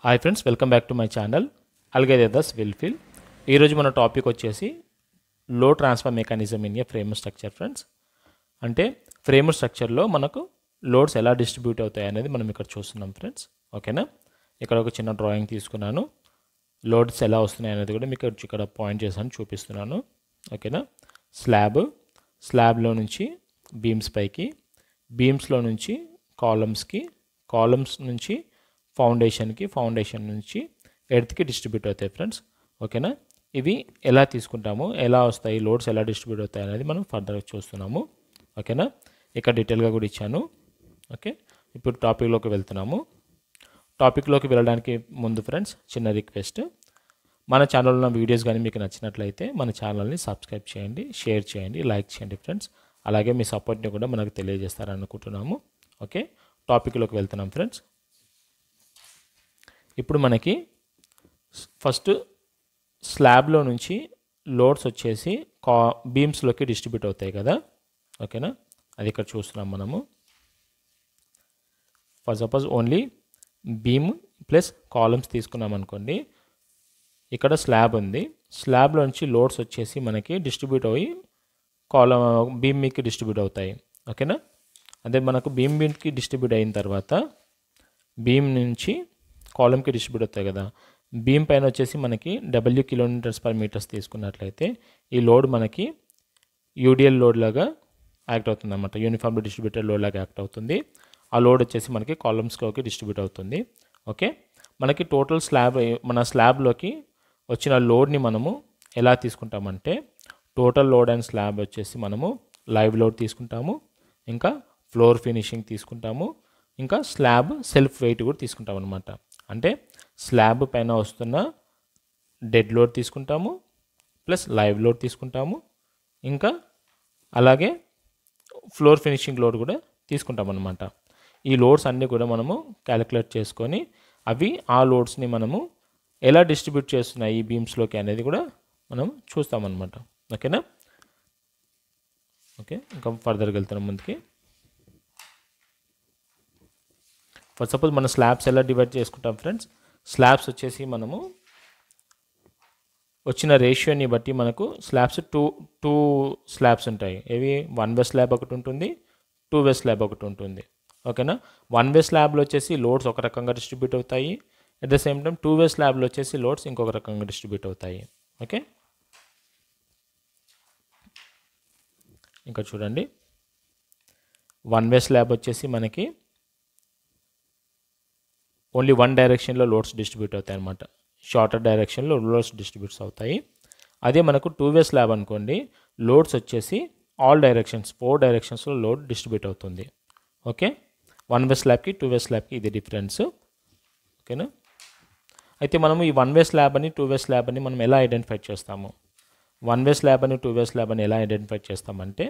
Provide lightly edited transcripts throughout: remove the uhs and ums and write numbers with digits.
Hi friends, welcome back to my channel algorithms will fill. ఈరోజు మన topic వచ్చేసి లో transfer mechanism in a frame structure. Friends, అంటే frame స్ట్రక్చర్లో మనకు loads ఎలా డిస్ట్రిబ్యూట్ అవుతాయి అనేది మనం ఇక్కడ చూస్తున్నాం. ఫ్రెండ్స్, ఓకేనా. ఇక్కడ ఒక చిన్న డ్రాయింగ్ తీసుకున్నాను. లోడ్స్ ఎలా వస్తున్నాయి అనేది కూడా మీకు ఇక్కడ పాయింట్ చేశాను, చూపిస్తున్నాను. ఓకేనా. స్లాబ్లో నుంచి బీమ్స్ పైకి, బీమ్స్లో నుంచి కాలమ్స్కి, కాలమ్స్ నుంచి ఫౌండేషన్ నుంచి ఎర్త్కి డిస్ట్రిబ్యూట్ అవుతాయి. ఫ్రెండ్స్, ఓకేనా. ఇవి ఎలా తీసుకుంటాము, ఎలా వస్తాయి, లోడ్స్ ఎలా డిస్ట్రిబ్యూట్ అవుతాయి అనేది మనం ఫర్దర్గా చూస్తున్నాము. ఓకేనా. ఇక్కడ డీటెయిల్గా కూడా ఇచ్చాను. ఓకే, ఇప్పుడు టాపిక్లోకి వెళ్తున్నాము. టాపిక్లోకి వెళ్ళడానికి ముందు ఫ్రెండ్స్ చిన్న రిక్వెస్ట్, మన ఛానల్లో ఉన్న వీడియోస్ కానీ మీకు నచ్చినట్లయితే మన ఛానల్ని సబ్స్క్రైబ్ చేయండి, షేర్ చేయండి, లైక్ చేయండి ఫ్రెండ్స్. అలాగే మీ సపోర్ట్ని కూడా మనకు తెలియజేస్తారనుకుంటున్నాము. ఓకే, టాపిక్లోకి వెళ్తున్నాం ఫ్రెండ్స్. ఇప్పుడు మనకి ఫస్ట్ స్లాబ్లో నుంచి లోడ్స్ వచ్చేసి బీమ్స్లోకి డిస్ట్రిబ్యూట్ అవుతాయి కదా. ఓకేనా, అది ఇక్కడ చూస్తున్నాం మనము. For suppose only beam plus columns తీసుకున్నాం అనుకోండి. ఇక్కడ స్లాబ్ ఉంది, స్లాబ్లో నుంచి లోడ్స్ వచ్చేసి మనకి డిస్ట్రిబ్యూట్ అయ్యి బీమ్ మీదకి డిస్ట్రిబ్యూట్ అవుతాయి. ఓకేనా. అదే మనకు బీమ్కి డిస్ట్రిబ్యూట్ అయిన తర్వాత బీమ్ నుంచి కాలమ్కి డిస్ట్రిబ్యూట్ అవుతాయి కదా. బీమ్ పైన వచ్చేసి మనకి W kN/m తీసుకున్నట్లయితే ఈ లోడ్ మనకి యూడిఎల్ లోడ్ లాగా యాక్ట్ అవుతుంది అనమాట. యూనిఫామ్లీ డిస్ట్రిబ్యూటెడ్ లోడ్ లాగా యాక్ట్ అవుతుంది. ఆ లోడ్ వచ్చేసి మనకి కాలమ్స్లోకి డిస్ట్రిబ్యూట్ అవుతుంది. ఓకే, మనకి టోటల్ మన స్లాబ్లోకి వచ్చిన లోడ్ని మనము ఎలా తీసుకుంటామంటే, టోటల్ లోడ్ అండ్ స్లాబ్ వచ్చేసి మనము లైవ్ లోడ్ తీసుకుంటాము, ఇంకా ఫ్లోర్ ఫినిషింగ్ తీసుకుంటాము, ఇంకా స్లాబ్ సెల్ఫ్ వెయిట్ కూడా తీసుకుంటాం అనమాట. అంటే స్లాబ్ పైన వస్తున్న డెడ్ లోడ్ తీసుకుంటాము, ప్లస్ లైవ్ లోడ్ తీసుకుంటాము, ఇంకా అలాగే ఫ్లోర్ ఫినిషింగ్ లోడ్ కూడా తీసుకుంటాం అనమాట. ఈ లోడ్స్ అన్నీ కూడా మనము క్యాలిక్యులేట్ చేసుకొని అవి ఆ లోడ్స్ని మనము ఎలా డిస్ట్రిబ్యూట్ చేస్తున్నాయి ఈ బీమ్స్లోకి అనేది కూడా మనం చూస్తామన్నమాట. ఓకేనా. ఓకే, ఇంకా ఫర్దర్గా వెళ్తున్నాం ముందుకి. ఫర్ సపోజ్ మన స్లాబ్స్ ఎలా డివైడ్ చేసుకుంటాం ఫ్రెండ్స్. స్లాబ్స్ వచ్చేసి మనము వచ్చిన రేషియోని బట్టి మనకు స్లాబ్స్ టూ స్లాబ్స్ ఉంటాయి. ఇవి 1 వే స్లాబ్ ఒకటి ఉంటుంది, 2 వే స్లాబ్ ఒకటి ఉంటుంది. ఓకేనా. 1 వే స్లాబ్లో వచ్చేసి లోడ్స్ ఒక రకంగా డిస్ట్రిబ్యూట్ అవుతాయి. అట్ ద సేమ్ టైం 2 వే స్లాబ్లో వచ్చేసి లోడ్స్ ఇంకొక రకంగా డిస్ట్రిబ్యూట్ అవుతాయి. ఓకే, ఇంకా చూడండి. 1 వే స్లాబ్ వచ్చేసి మనకి ఓన్లీ వన్ డైరెక్షన్లో లోడ్స్ డిస్ట్రిబ్యూట్ అవుతాయి అన్నమాట. షార్టర్ డైరెక్షన్లో లోడ్స్ డిస్ట్రిబ్యూట్స్ అవుతాయి. అదే మనకు 2 వే స్లాబ్ అనుకోండి, లోడ్స్ వచ్చేసి ఆల్ డైరెక్షన్స్ 4 డైరెక్షన్స్లో లోడ్ డిస్ట్రిబ్యూట్ అవుతుంది. ఓకే, 1 వే స్లాబ్కి 2 వే స్లాబ్కి ఇది డిఫరెన్స్. ఓకేనా. అయితే మనము ఈ 1 వే స్లాబ్ అని 2 వే స్లాబ్ అని మనం ఎలా ఐడెంటిఫై చేస్తాము? 1 వే స్లాబ్ అని 2 వే స్లాబ్ అని ఎలా ఐడెంటిఫై చేస్తామంటే,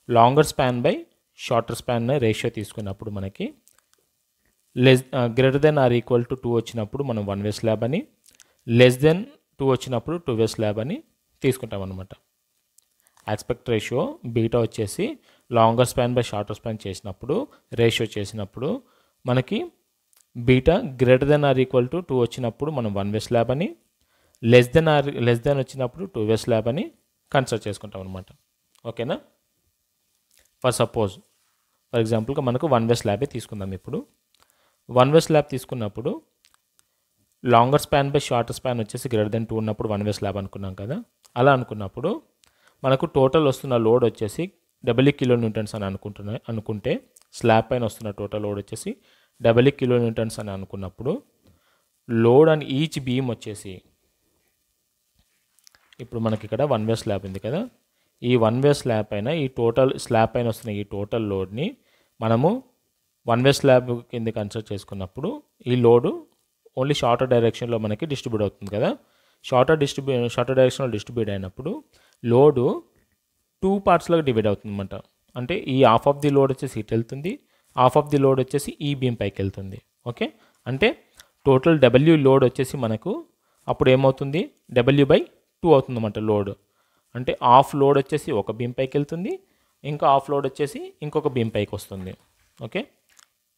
longer span by shorter span ratio తీసుకున్నప్పుడు మనకి greater than or equal to 2 వచ్చినప్పుడు మనం 1 వే స్లాబ్ అని, లెస్ దెన్ 2 వచ్చినప్పుడు 2 వే స్లాబ్ అని తీసుకుంటాం అనమాట. ఆస్పెక్ట్ రేషియో బీటా వచ్చేసి longer span by shorter span చేసినప్పుడు రేషియో చేసినప్పుడు మనకి beta greater than or equal to 2 వచ్చినప్పుడు మనం 1 వే స్లాబ్ అని, లెస్ దెన్ వచ్చినప్పుడు 2 వే స్లాబ్ అని కన్సిడర్ చేసుకుంటాం అనమాట. ఓకేనా. ఫర్ ఎగ్జాంపుల్గా మనకు 1 వే స్లాబే తీసుకుందాం. ఇప్పుడు 1 వే స్లాబ్ తీసుకున్నప్పుడు longer span by shorter span వచ్చేసి గ్రేటర్ దెన్ 2 ఉన్నప్పుడు 1 వే స్లాబ్ అనుకున్నాం కదా. అలా అనుకున్నప్పుడు మనకు టోటల్ వస్తున్న లోడ్ వచ్చేసి W kN అని అనుకుంటే స్లాబ్ పైన వస్తున్న టోటల్ లోడ్ వచ్చేసి W kN అని అనుకున్నప్పుడు లోడ్ అండ్ ఈచ్ బీమ్ వచ్చేసి, ఇప్పుడు మనకి ఇక్కడ 1 వే స్లాబ్ ఉంది కదా, ఈ 1 వే స్లాబ్ పైన ఈ టోటల్ స్లాబ్ పైన వస్తున్న ఈ టోటల్ లోడ్ని మనము 1 వే స్లాబ్ కింద కన్సిడర్ చేసుకున్నప్పుడు ఈ లోడు ఓన్లీ షార్టర్ డైరెక్షన్లో మనకి డిస్ట్రిబ్యూట్ అవుతుంది కదా. షార్టర్ డైరెక్షన్లో డిస్ట్రిబ్యూట్ అయినప్పుడు లోడు 2 పార్ట్స్లోకి డివైడ్ అవుతుంది అనమాట. అంటే ఈ హాఫ్ ఆఫ్ ది లోడ్ వచ్చేసి ఇటు వెళ్తుంది, హాఫ్ ఆఫ్ ది లోడ్ వచ్చేసి ఈ బీమ్ పైకి వెళ్తుంది. ఓకే, అంటే టోటల్ W లోడ్ వచ్చేసి మనకు అప్పుడు ఏమవుతుంది, W/2 అవుతుంది అన్నమాట లోడ్. అంటే హాఫ్ లోడ్ వచ్చేసి ఒక బీమ్ పైకి వెళ్తుంది, ఇంకా హాఫ్ లోడ్ వచ్చేసి ఇంకొక బీమ్ పైకి వస్తుంది. ఓకే,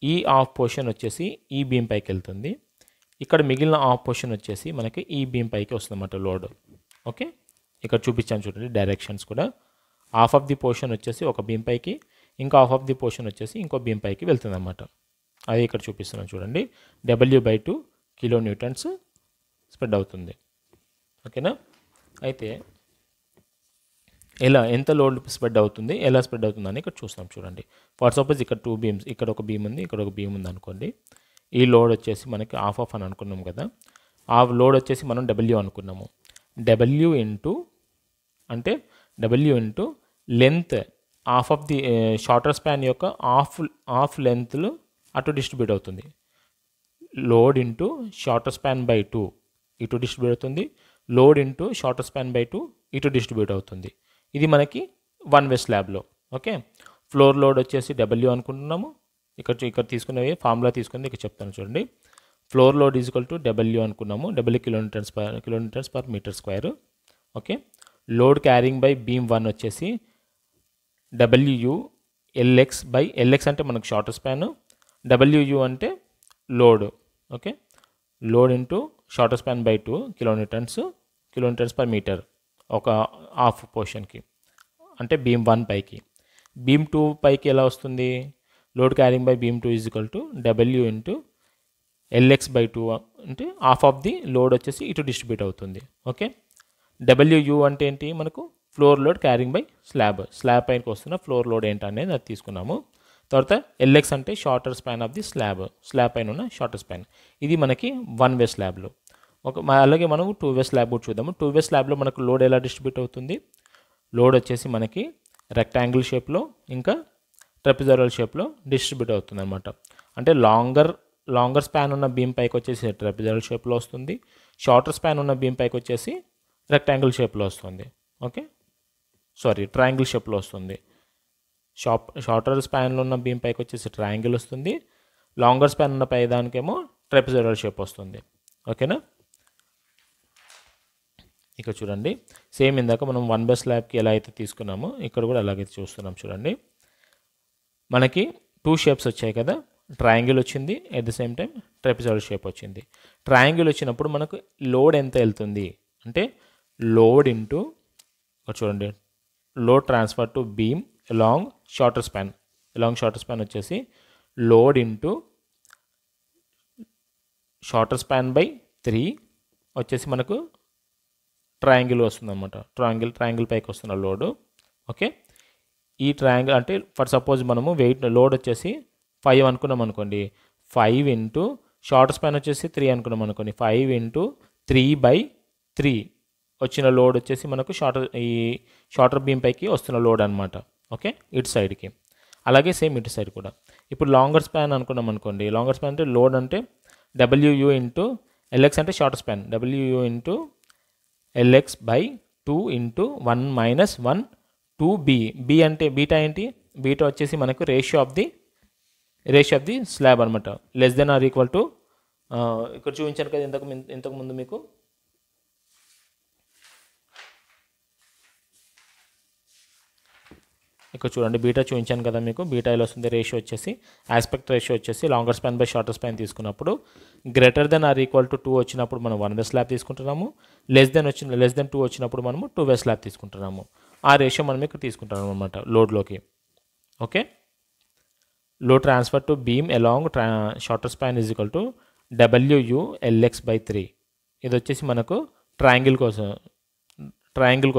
ఈ హాఫ్ పోర్షన్ వచ్చేసి ఈ బీమ్ పైకి వెళ్తుంది, ఇక్కడ మిగిలిన హాఫ్ పోర్షన్ వచ్చేసి మనకి ఈ బీమ్ పైకి వస్తుందన్నమాట లోడ్. ఓకే, ఇక్కడ చూపించాను చూడండి డైరెక్షన్స్ కూడా. హాఫ్ ఆఫ్ ది పోర్షన్ వచ్చేసి ఒక బీమ్ పైకి, ఇంకా హాఫ్ ఆఫ్ ది పోర్షన్ వచ్చేసి ఇంకో బీమ్ పైకి వెళ్తుంది అన్నమాట. అది ఇక్కడ చూపిస్తున్నాను చూడండి. W/2 కిలో న్యూటన్స్ స్ప్రెడ్ అవుతుంది. ఓకేనా, అయితే ఎంత లోడ్ స్ప్రెడ్ అవుతుంది, ఎలా స్ప్రెడ్ అవుతుంది అని ఇక్కడ చూస్తాం చూడండి. ఫర్ సపోజ్ ఇక్కడ 2 బీమ్స్, ఇక్కడ ఒక బీమ్ ఉంది, ఇక్కడ ఒక బీమ్ ఉంది అనుకోండి. ఈ లోడ్ వచ్చేసి మనకి ఆఫ్ అని అనుకున్నాం కదా. ఆ లోడ్ వచ్చేసి మనం W అనుకున్నాము. W ఇంటూ అంటే W into length half of the shorter span యొక్క హాఫ్ లెంత్లో అటు డిస్ట్రిబ్యూట్ అవుతుంది. Load into shorter span by 2 ఇటు డిస్ట్రిబ్యూట్ అవుతుంది. Load into shorter span by 2 ఇటు డిస్ట్రిబ్యూట్ అవుతుంది. ఇది మనకి వన్ వే స్లాబ్లో. ఓకే, ఫ్లోర్ లోడ్ వచ్చేసి W అనుకుంటున్నాము. ఇక్కడ తీసుకునేవి ఫార్ములా తీసుకుంది, ఇక్కడ చెప్తాను చూడండి. Floor load is equal to W అనుకున్నాము. W kilometres per metre square. Okay, load carrying by beam 1 వచ్చేసి WU LX అంటే మనకు షార్టర్ స్పాన్, WU అంటే load. Okay, load into shorter span by 2 kilometres per metre ఒక half పోర్షన్కి, అంటే beam 1 పైకి. Beam 2 పైకి ఎలా వస్తుంది? Load carrying by beam 2 is equal to W into LX/2 అంటే హాఫ్ ఆఫ్ ది లోడ్ వచ్చేసి ఇటు డిస్ట్రిబ్యూట్ అవుతుంది. ఓకే, WU అంటే ఏంటి? మనకు floor load carrying by slab పైకి వస్తున్న ఫ్లోర్ లోడ్ ఏంటి అనేది అది తీసుకున్నాము. తర్వాత LX అంటే shorter span of the slab పైన ఉన్న షార్టర్ స్పాన్. ఇది మనకి వన్ వే స్లాబ్లో. అలాగే మనం 2 వే స్లాబ్ కూడా చూద్దాము. 2 వే స్లాబ్లో మనకు లోడ్ ఎలా డిస్ట్రిబ్యూట్ అవుతుంది? లోడ్ వచ్చేసి మనకి రెక్టాంగిల్ షేప్లో ఇంకా ట్రెపెజాయిడల్ షేప్లో డిస్ట్రిబ్యూట్ అవుతుంది అనమాట. అంటే లాంగర్ స్పాన్ ఉన్న బీమ్ పైకి వచ్చేసి ట్రెపెజాయిడల్ షేప్లో వస్తుంది. షార్టర్ స్పాన్ ఉన్న బీమ్ పైకి వచ్చేసి రెక్టాంగిల్ షేప్లో వస్తుంది. ఓకే, ట్రయాంగిల్ షేప్లో వస్తుంది. షార్టర్ స్పాన్లో ఉన్న బీమ్ పైకి వచ్చేసి ట్రయాంగిల్ వస్తుంది. లాంగర్ స్పాన్ ఉన్న పై దానికేమో ట్రెపెజాయిడల్ షేప్ వస్తుంది. ఓకేనా, ఇక్కడ చూడండి. సేమ్ ఇందాక మనం వన్ బై స్లాబ్కి ఎలా అయితే తీసుకున్నామో ఇక్కడ కూడా అలాగైతే చూస్తున్నాం చూడండి. మనకి 2 షేప్స్ వచ్చాయి కదా. ట్రయాంగిల్ వచ్చింది, at the same time trapezoidal shape వచ్చింది. ట్రయాంగిల్ వచ్చినప్పుడు మనకు లోడ్ ఎంత వెళ్తుంది అంటే లోడ్ ఇంటూ చూడండి, load transfer to beam along shorter span వచ్చేసి load into shorter span by 3 వచ్చేసి మనకు ట్రయాంగిల్ వస్తుంది అనమాట. ట్రయాంగిల్ పైకి వస్తున్న లోడు. ఓకే, ఈ ట్రయాంగిల్ అంటే ఫర్ సపోజ్ మనము లోడ్ వచ్చేసి 5 అనుకున్నాం అనుకోండి. 5 ఇంటూ షార్టర్ స్పాన్ వచ్చేసి 3 అనుకున్నాం అనుకోండి. 5 ఇంటూ 3/3 వచ్చిన లోడ్ వచ్చేసి మనకు షార్టర్ బీమ్ పైకి వస్తున్న లోడ్ అనమాట. ఓకే, ఇటు సైడ్కి. అలాగే సేమ్ ఇటు సైడ్ కూడా. ఇప్పుడు లాంగర్ స్పాన్ అనుకున్నాం అనుకోండి. లాంగర్ స్పాన్ అంటే లోడ్ అంటే WU ఇంటూ LX అంటే shorter span. WU into LX/2 into 1 - 1 2B. B అంటే బీటా ఏంటి? బీటా వచ్చేసి మనకు రేషియో ఆఫ్ ది స్లాబ్ అనమాట. Less than or equal to ఇక్కడ చూపించాను కదా ఇంతకు ముందు మీకు. ఇక్కడ చూడండి బీటా చూపించాను కదా మీకు. బీటా ఎలా వస్తుంది? రేషియో వచ్చేసి ఆస్పెక్ట్ రేషియో వచ్చేసి longer span by shorter span తీసుకున్నప్పుడు greater than or equal to 2 వచ్చినప్పుడు మనం 1 వే స్లాబ్ తీసుకుంటున్నాము. లెస్ దెన్ 2 వచ్చినప్పుడు మనము 2 వే స్లాబ్ తీసుకుంటున్నాము. ఆ రేషియో మనం ఇక్కడ తీసుకుంటున్నాం అనమాట లోడ్లోకి. Okay, load transfer to beam along shorter span is equal to WU LX/3. ఇది వచ్చేసి మనకు ట్రయాంగిల్కి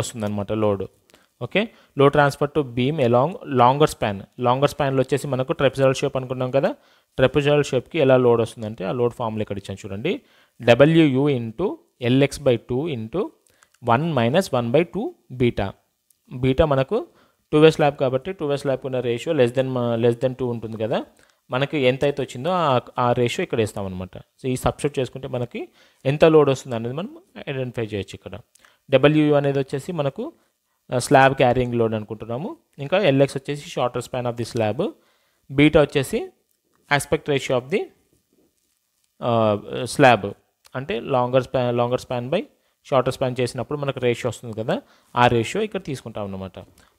వస్తుంది అనమాట load. Okay, load transfer to beam along longer స్పాన్లో వచ్చేసి మనకు ట్రెపెజాయిడల్ షేప్ అనుకున్నాం కదా. ట్రెపెజాయిడల్ షేప్కి ఎలా లోడ్ వస్తుందంటే ఆ లోడ్ ఫార్ములా ఇక్కడ ఇచ్చాను చూడండి. WU into LX/2 into 1 - 1/2 beta మనకు 2 వే స్లాబ్ కాబట్టి 2 వే స్లాబ్కి ఉన్న రేషియో లెస్ దెన్ 2 ఉంటుంది కదా. మనకి ఎంత అయితే వచ్చిందో ఆ రేషియో ఇక్కడ వేస్తామన్నమాట. సో ఈ సబ్స్టిట్యూట్ చేసుకుంటే మనకి ఎంత లోడ్ వస్తుంది అనేది మనం ఐడెంటిఫై చేయొచ్చు. ఇక్కడ WU అనేది వచ్చేసి మనకు స్లాబ్ క్యారింగ్ లోడ్ అనుకుంటున్నాము. ఇంకా LX వచ్చేసి shorter span of the slab. Beta వచ్చేసి aspect ratio of the slab. అంటే longer span by shorter span చేసినప్పుడు మనకు రేషియో వస్తుంది కదా. ఆ రేషియో ఇక్కడ తీసుకుంటాం అన్నమాట.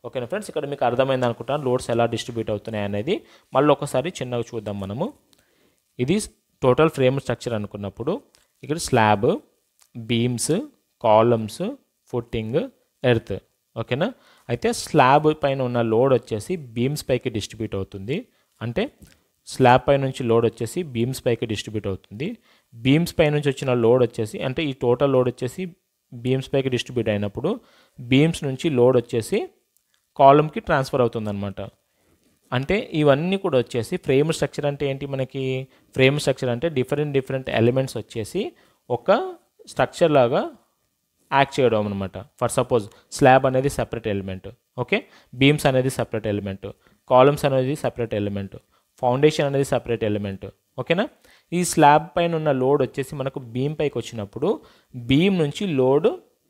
ఓకేనా ఫ్రెండ్స్, ఇక్కడ మీకు అర్థమైంది అనుకుంటాను లోడ్స్ ఎలా డిస్ట్రిబ్యూట్ అవుతున్నాయి అనేది. మళ్ళీ ఒకసారి చిన్నగా చూద్దాం మనము. ఇది టోటల్ ఫ్రేమ్ స్ట్రక్చర్ అనుకున్నప్పుడు ఇక్కడ slab, beams, columns, footing, earth. ఓకేనా. అయితే స్లాబ్ పైన ఉన్న లోడ్ వచ్చేసి బీమ్స్ పైకి డిస్ట్రిబ్యూట్ అవుతుంది. అంటే స్లాబ్ పై నుంచి లోడ్ వచ్చేసి బీమ్స్ పైకి డిస్ట్రిబ్యూట్ అవుతుంది. బీమ్స్ పై నుంచి వచ్చిన లోడ్ వచ్చేసి అంటే ఈ టోటల్ లోడ్ వచ్చేసి బీమ్స్ పైకి డిస్ట్రిబ్యూట్ అయినప్పుడు బీమ్స్ నుంచి లోడ్ వచ్చేసి కాలమ్కి ట్రాన్స్ఫర్ అవుతుందన్నమాట. అంటే ఇవన్నీ కూడా వచ్చేసి ఫ్రేమ్ స్ట్రక్చర్ అంటే ఏంటి మనకి? ఫ్రేమ్ స్ట్రక్చర్ అంటే డిఫరెంట్ ఎలిమెంట్స్ వచ్చేసి ఒక స్ట్రక్చర్ లాగా యాక్ట్ చేయడం అనమాట. ఫర్ సపోజ్ స్లాబ్ అనేది సపరేట్ ఎలిమెంట్, ఓకే, బీమ్స్ అనేది సపరేట్ ఎలిమెంట్, కాలమ్స్ అనేది సపరేట్ ఎలిమెంట్, ఫౌండేషన్ అనేది సపరేట్ ఎలిమెంట్. ఓకేనా. ఈ స్లాబ్ పైన ఉన్న లోడ్ వచ్చేసి మనకు బీమ్ పైకి వచ్చినప్పుడు బీమ్ నుంచి లోడ్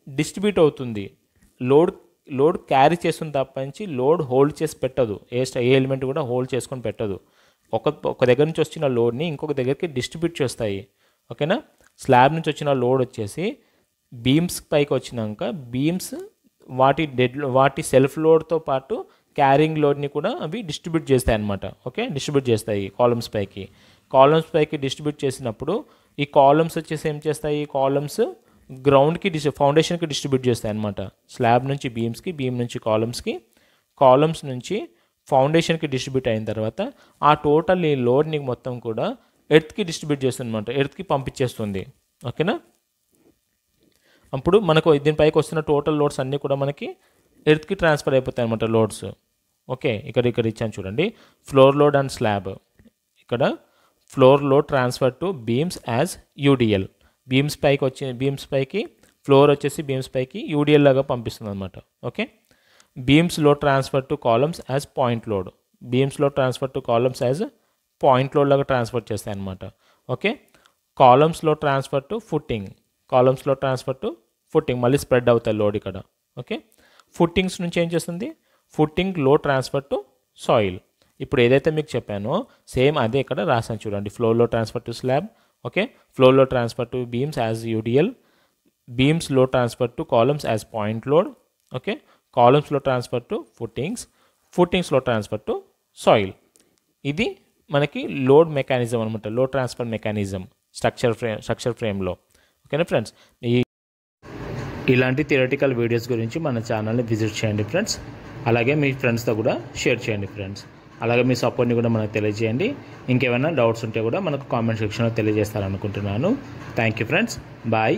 డిస్ట్రిబ్యూట్ అవుతుంది. లోడ్ క్యారీ చేస్తుంది తప్పించి లోడ్ హోల్డ్ చేసి పెట్టదు. ఏ ఎలిమెంట్ కూడా హోల్డ్ చేసుకొని పెట్టదు. ఒక దగ్గర నుంచి వచ్చిన లోడ్ని ఇంకొక దగ్గరికి డిస్ట్రిబ్యూట్ చేస్తాయి. ఓకేనా. స్లాబ్ నుంచి వచ్చిన లోడ్ వచ్చేసి బీమ్స్ పైకి వచ్చినాక బీమ్స్ వాటి సెల్ఫ్ లోడ్తో పాటు క్యారింగ్ లోడ్ని కూడా అవి డిస్ట్రిబ్యూట్ చేస్తాయి అన్నమాట. ఓకే, డిస్ట్రిబ్యూట్ చేస్తాయి కాలమ్స్ పైకి డిస్ట్రిబ్యూట్ చేసినప్పుడు ఈ కాలమ్స్ వచ్చేసి ఏం చేస్తాయి? కాలమ్స్ గ్రౌండ్కి ఫౌండేషన్కి డిస్ట్రిబ్యూట్ చేస్తాయి అన్నమాట. స్లాబ్ నుంచి బీమ్స్కి, బీమ్ నుంచి కాలమ్స్కి, కాలమ్స్ నుంచి ఫౌండేషన్కి డిస్ట్రిబ్యూట్ అయిన తర్వాత ఆ టోటల్ ఈ లోడ్ని మొత్తం కూడా ఎర్త్కి డిస్ట్రిబ్యూట్ చేస్తుంది అనమాట. ఎర్త్కి పంపించేస్తుంది. ఓకేనా. అప్పుడు మనకు దీనిపైకి వస్తున్న టోటల్ లోడ్స్ అన్నీ కూడా మనకి ఎర్త్కి ట్రాన్స్ఫర్ అయిపోతాయి అనమాట లోడ్స్. ఓకే, ఇక్కడ ఇచ్చాను చూడండి, ఫ్లోర్ లోడ్ అండ్ స్లాబ్. ఇక్కడ floor load transfer to beams as UDL. Beams పైకి ఫ్లోర్ వచ్చేసి బీమ్స్ పైకి యూడిఎల్ లాగా పంపిస్తుంది అనమాట. Okay. Beams load transfer to columns as point load. Beams load transfer to columns as point load లాగా transfer చేస్తాయి అనమాట. Okay. Columns load transfer to footing. మళ్ళీ స్ప్రెడ్ అవుతాయి లోడ్ ఇక్కడ. ఓకే. ఫుట్టింగ్స్ నుంచి ఏం చేస్తుంది? Footing load transfer to soil. ఇప్పుడు ఏదైతే మీకు చెప్పానో సేమ్ అదే ఇక్కడ రాసాను చూడండి. Floor load transfer to slab. Okay. Floor load transfer to beams as UDL. Beams load transfer to columns as point load. Okay. Columns load transfer to footings load transfer to soil. ఇది మనకి load mechanism అనమాట. Load transfer mechanism structure ఫ్రేమ్లో. ఓకేనా friends. ఇలాంటి theoretical videos గురించి మన ఛానల్ని visit చేయండి ఫ్రెండ్స్. అలాగే మీ ఫ్రెండ్స్తో కూడా షేర్ చేయండి ఫ్రెండ్స్. అలాగే మీ సపోర్ట్ని కూడా మనకు తెలియజేయండి. ఇంకేమైనా డౌట్స్ ఉంటే కూడా మనకు కామెంట్ సెక్షన్లో తెలియజేస్తారనుకుంటున్నాను. Thank you friends. బాయ్.